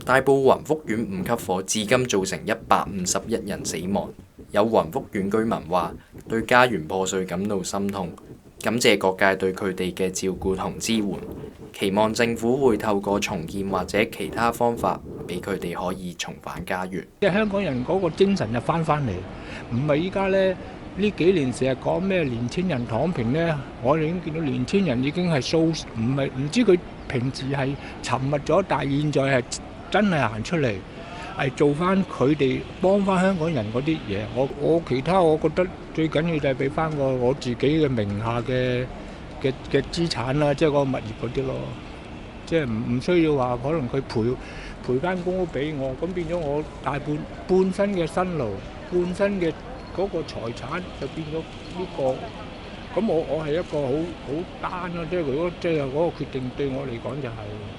大埔雲福苑5級火至今造成151人死亡。有雲福苑居民話：對家園破碎感到心痛，感謝各界對佢哋嘅照顧同支援，期望政府會透過重建或者其他方法，俾佢哋可以重返家園。即係香港人嗰個精神就翻嚟，唔係依家呢幾年成日講咩年青人躺平呢，我哋已經見到年青人已經係唔知佢平時係沉默咗，但係現在係真係行出嚟，係做翻佢哋幫翻香港人嗰啲嘢。我其他我覺得最緊要就係俾翻我自己嘅名下嘅資產啦，即係嗰個物業嗰啲咯，即係唔需要話可能佢賠翻公屋俾我，咁變咗我大半身嘅辛勞，半身嘅嗰個財產就變咗呢個，咁我係一個好單咯，即係如果即係嗰個決定對我嚟講就係。